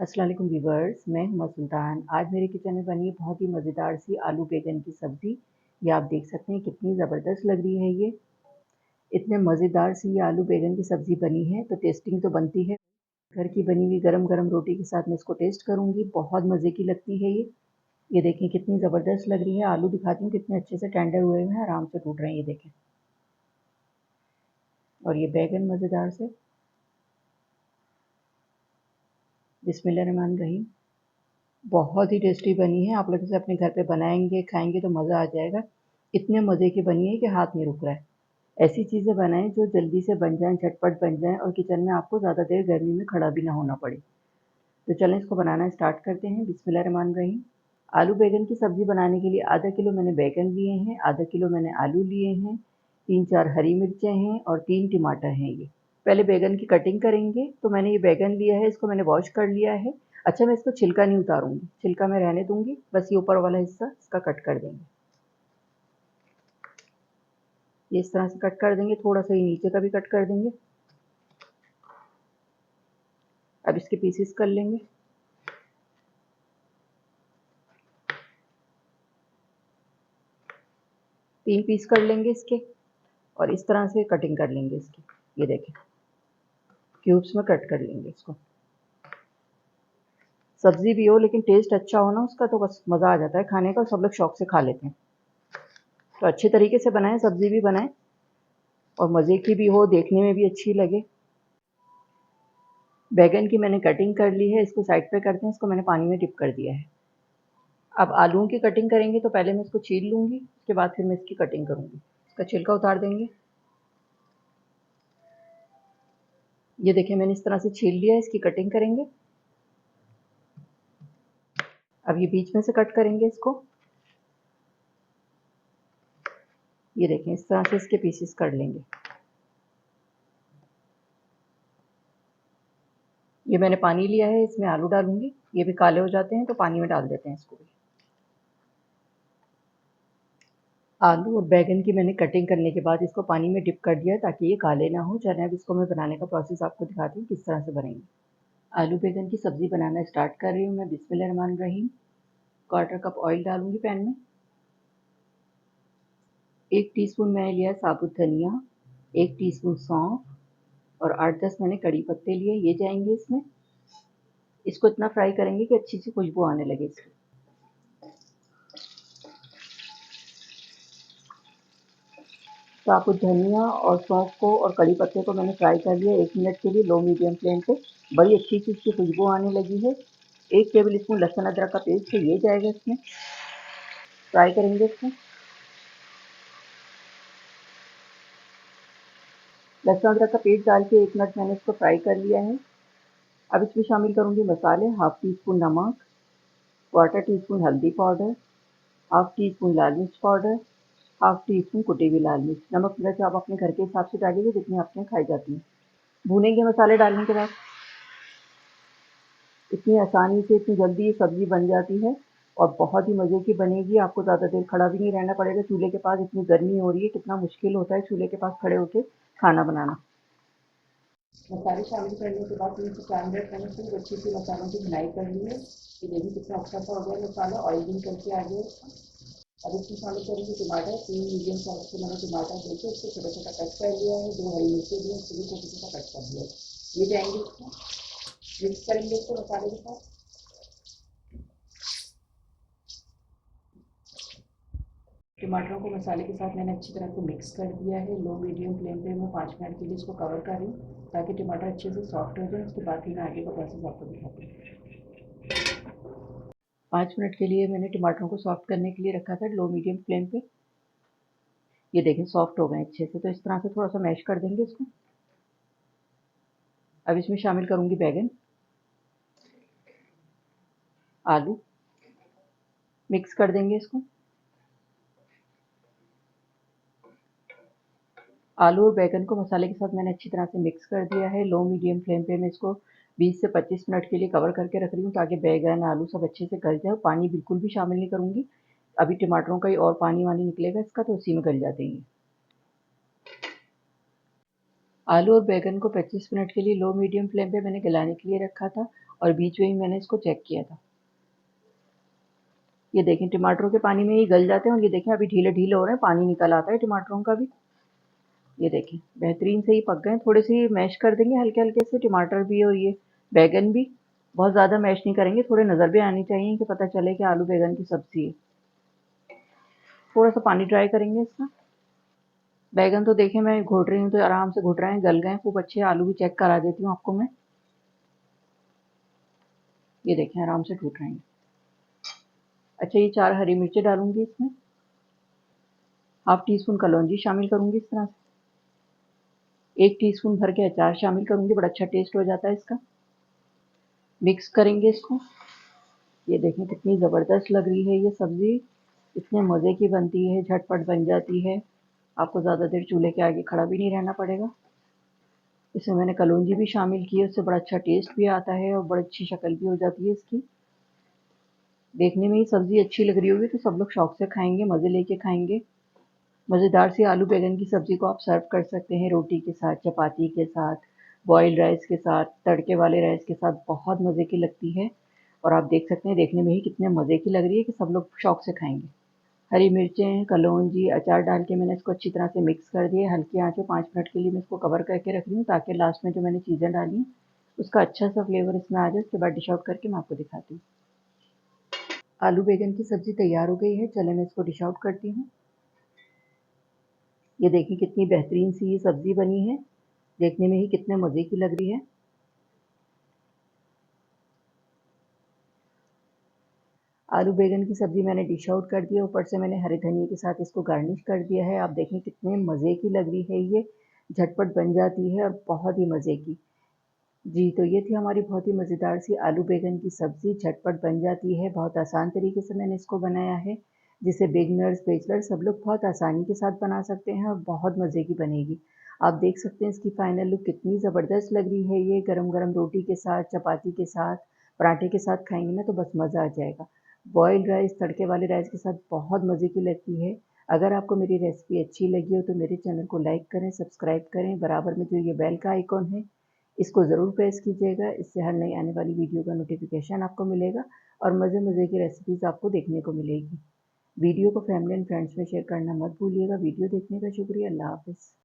अस्सलाम वालेकुम व्यूवर्स, मैं हुमा सुल्तान। आज मेरे किचन में बनी है बहुत ही मज़ेदार सी आलू बैंगन की सब्ज़ी। ये आप देख सकते हैं कितनी ज़बरदस्त लग रही है ये। इतने मज़ेदार सी ये आलू बैंगन की सब्ज़ी बनी है तो टेस्टिंग तो बनती है। घर की बनी हुई गरम-गरम रोटी के साथ मैं इसको टेस्ट करूँगी, बहुत मज़े की लगती है ये। ये देखें कितनी ज़बरदस्त लग रही है। आलू दिखाती हूँ कितने अच्छे से टेंडर हुए हैं, आराम से टूट रहे हैं ये देखें। और ये बैंगन मज़ेदार से। बिस्मिल्लाहिर्रहमानिर्रहीम। बहुत ही टेस्टी बनी है। आप लोग इसे अपने घर पे बनाएंगे खाएंगे तो मज़ा आ जाएगा। इतने मज़े की बनी है कि हाथ नहीं रुक रहा है। ऐसी चीज़ें बनाएं जो जल्दी से बन जाएं, झटपट बन जाएं और किचन में आपको ज़्यादा देर गर्मी में खड़ा भी ना होना पड़े। तो चलें इसको बनाना स्टार्ट करते हैं। बिस्मिल्लाहिर्रहमानिर्रहीम। आलू बैंगन की सब्ज़ी बनाने के लिए आधा किलो मैंने बैंगन लिए हैं, आधा किलो मैंने आलू लिए हैं, 3-4 हरी मिर्चें हैं और 3 टमाटर हैं ये। पहले बैंगन की कटिंग करेंगे। तो मैंने ये बैंगन लिया है, इसको मैंने वॉश कर लिया है। अच्छा, मैं इसको छिलका नहीं उतारूंगी, छिलका मैं रहने दूंगी, बस ये ऊपर वाला हिस्सा इसका कट कर देंगे। ये इस तरह से कट कर देंगे, थोड़ा सा ये नीचे का भी कट कर देंगे। अब इसके पीसेस कर लेंगे। तीन पीस कर लेंगे इसके और इस तरह से कटिंग कर लेंगे इसकी। ये देखें क्यूब्स में कट कर लेंगे इसको। सब्जी भी हो लेकिन टेस्ट अच्छा हो ना उसका, तो बस मज़ा आ जाता है खाने का और सब लोग शौक से खा लेते हैं। तो अच्छे तरीके से बनाएं, सब्जी भी बनाएं और मज़े की भी हो, देखने में भी अच्छी लगे। बैगन की मैंने कटिंग कर ली है, इसको साइड पे करते हैं। इसको मैंने पानी में डिप कर दिया है। अब आलूओं की कटिंग करेंगे तो पहले मैं इसको छील लूँगी, उसके बाद फिर मैं इसकी कटिंग करूँगी। इसका छिलका उतार देंगे। ये देखिए मैंने इस तरह से छील लिया है, इसकी कटिंग करेंगे। अब ये बीच में से कट करेंगे इसको। ये देखें इस तरह से इसके पीसेस कर लेंगे। ये मैंने पानी लिया है, इसमें आलू डालूंगी। ये भी काले हो जाते हैं तो पानी में डाल देते हैं इसको भी। आलू और बैंगन की मैंने कटिंग करने के बाद इसको पानी में डिप कर दिया है ताकि ये काले ना हो। चलिए अब इसको मैं बनाने का प्रोसेस आपको दिखाती हूँ किस तरह से बनेंगे। आलू बैंगन की सब्ज़ी बनाना स्टार्ट कर रही हूँ मैं। बिस्मिल्लाहिर्रहमानिर्रहीम। 1/4 कप ऑयल डालूंगी पैन में। 1 टीस्पून मैंने लिया है साबुत धनिया, 1 टीस्पून सौंफ और 8-10 मैंने कड़ी पत्ते लिए, ये जाएंगे इसमें। इसको इतना फ्राई करेंगे कि अच्छी सी खुशबू आने लगे इसकी। साबुत धनिया और सौंफ को और कड़ी पत्ते को मैंने फ्राई कर लिया 1 मिनट के लिए लो मीडियम फ्लेम पे। बड़ी अच्छी सी इसकी खुशबू आने लगी है। 1 टेबल स्पून लहसुन अदरक का पेस्ट है, ये जाएगा इसमें। फ्राई करेंगे इसको। लहसुन अदरक का पेस्ट डाल के 1 मिनट मैंने इसको फ्राई कर लिया है। अब इसमें शामिल करूँगी मसाले। हाफ टी स्पून नमक, 1/4 टीस्पून हल्दी पाउडर, हाफ टी स्पून लाल मिर्च पाउडर, हाफ टी स्पून कुटी हुई लाल मिर्च। नमक मिर्च आप अपने घर के हिसाब से डालिएगा जितनी आपने खाई जाती है। भूनेंगे मसाले डालने के बाद। इतनी आसानी से इतनी जल्दी ये सब्ज़ी बन जाती है और बहुत ही मज़े की बनेगी। आपको ज़्यादा देर खड़ा भी नहीं रहना पड़ेगा चूल्हे के पास। इतनी गर्मी हो रही है, कितना मुश्किल होता है चूल्हे के पास खड़े होकर खाना बनाना। मसाले शामिल करने के बाद 3 से 4 मिनट मैंने खूब अच्छी सी मसालों की भुनाई कर ली है। ये देखिए कितना अच्छा सा हो गया मसाला, ऑयल भी करके आ गया इसका। अब इसमें शामिल करेंगे टमाटर। 3 मीडियम साइज के मैंने टमाटर देके उसको छोटा छोटा कट कर लिया है। 2 हरी मिर्चें दी, उसको भी छोटा छोटा कट कर दिया। ये जाएंगे इसमें, मिक्स करेंगे इसको मसाले के साथ। टमाटरों को मसाले के साथ मैंने अच्छी तरह से मिक्स कर दिया है। लो मीडियम फ्लेम पे मैं 5 मिनट के लिए इसको कवर कर रही हूँ ताकि टमाटर अच्छे से सॉफ्ट हो जाए। उसके बाद फिर मैं आगे का प्रोसेस आपको दिखाती हूँ। 5 मिनट के लिए मैंने टमाटरों को सॉफ्ट करने के लिए रखा था लो मीडियम फ्लेम पे। ये देखें सॉफ्ट हो गए अच्छे से। तो इस तरह से थोड़ा सा मैश कर देंगे इसको। अब इसमें शामिल करूँगी बैंगन, आलू, मिक्स कर देंगे इसको। आलू और बैंगन को मसाले के साथ मैंने अच्छी तरह से मिक्स कर दिया है। लो मीडियम फ्लेम पे मैं इसको 20 से 25 मिनट के लिए कवर करके रख रही हूँ ताकि बैंगन आलू सब अच्छे से गल जाए। पानी बिल्कुल भी शामिल नहीं करूँगी, अभी टमाटरों का ही और पानी वानी निकलेगा इसका, तो उसी में गल जाते हैं। आलू और बैंगन को 25 मिनट के लिए लो मीडियम फ्लेम पे मैंने गलाने के लिए रखा था और बीच में ही मैंने इसको चेक किया था। ये देखें टमाटरों के पानी में ही गल जाते हैं और ये देखें अभी ढीले-ढीले हो रहे हैं, पानी निकल आता है टमाटरों का भी। ये देखें बेहतरीन से ही पक गए। थोड़े से मैश कर देंगे हल्के-हल्के से, टमाटर भी और ये बैंगन भी। बहुत ज़्यादा मैश नहीं करेंगे, थोड़े नज़र भी आनी चाहिए कि पता चले कि आलू बैंगन की सब्ज़ी है। थोड़ा-सा पानी ड्राई करेंगे इसका। बैंगन तो देखें मैं घोट रही हूँ तो आराम से घुट रहे हैं, गल गए खूब अच्छे। आलू भी चेक करा देती हूँ आपको मैं। ये देखें आराम से घुट रहे हैं। अच्छा, ये 4 हरी मिर्चें डालूँगी इसमें। हाफ टी स्पून कलौंजी शामिल करूँगी इस तरह से। 1 टीस्पून भर के अचार शामिल करूँगी, बड़ा अच्छा टेस्ट हो जाता है इसका। मिक्स करेंगे इसको। ये देखें कितनी ज़बरदस्त लग रही है ये सब्ज़ी, इतने मज़े की बनती है, झटपट बन जाती है। आपको ज़्यादा देर चूल्हे के आगे खड़ा भी नहीं रहना पड़ेगा। इसमें मैंने कलौंजी भी शामिल की है, उससे बड़ा अच्छा टेस्ट भी आता है और बड़ी अच्छी शक्ल भी हो जाती है इसकी। देखने में ही सब्ज़ी अच्छी लग रही होगी तो सब लोग शौक से खाएँगे, मज़े लेके खाएँगे। मज़ेदार सी आलू बैंगन की सब्ज़ी को आप सर्व कर सकते हैं रोटी के साथ, चपाती के साथ, बॉइल्ड राइस के साथ, तड़के वाले राइस के साथ। बहुत मज़े की लगती है और आप देख सकते हैं देखने में ही कितने मज़े की लग रही है कि सब लोग शौक से खाएँगे। हरी मिर्चें, कलौंजी, अचार डाल के मैंने इसको अच्छी तरह से मिक्स कर दिया। हल्की आँच पे 5 मिनट के लिए मैं इसको कवर करके रख रही हूँ ताकि लास्ट में जो मैंने चीज़ें डाली हैं उसका अच्छा सा फ्लेवर इसमें आ जाए। उसके बाद डिश आउट करके मैं आपको दिखाती हूँ। आलू बैंगन की सब्ज़ी तैयार हो गई है, चलें मैं इसको डिश आउट करती हूँ। ये देखिए कितनी बेहतरीन सी ये सब्ज़ी बनी है, देखने में ही कितने मज़े की लग रही है। आलू बैंगन की सब्ज़ी मैंने डिश आउट कर दिया, ऊपर से मैंने हरे धनिये के साथ इसको गार्निश कर दिया है। आप देखें कितने मज़े की लग रही है ये, झटपट बन जाती है और बहुत ही मज़े की। जी, तो ये थी हमारी बहुत ही मज़ेदार सी आलू बैंगन की सब्ज़ी, झटपट बन जाती है। बहुत आसान तरीके से मैंने इसको बनाया है, जिसे बिगिनर्स, बैचलर सब लोग बहुत आसानी के साथ बना सकते हैं और बहुत मज़े की बनेगी। आप देख सकते हैं इसकी फाइनल लुक कितनी ज़बरदस्त लग रही है ये, गरम-गरम रोटी के साथ, चपाती के साथ, पराठे के साथ खाएँगे ना तो बस मज़ा आ जाएगा। बॉइल्ड राइस, तड़के वाले राइस के साथ बहुत मज़े की लगती है। अगर आपको मेरी रेसिपी अच्छी लगी हो तो मेरे चैनल को लाइक करें, सब्सक्राइब करें, बराबर में जो ये बेल का आइकॉन है इसको ज़रूर प्रेस कीजिएगा। इससे हर नई आने वाली वीडियो का नोटिफिकेशन आपको मिलेगा और मज़े-मज़े की रेसिपीज़ आपको देखने को मिलेगी। वीडियो को फैमिली एंड फ्रेंड्स में शेयर करना मत भूलिएगा। वीडियो देखने का शुक्रिया। अल्लाह हाफ़िज़।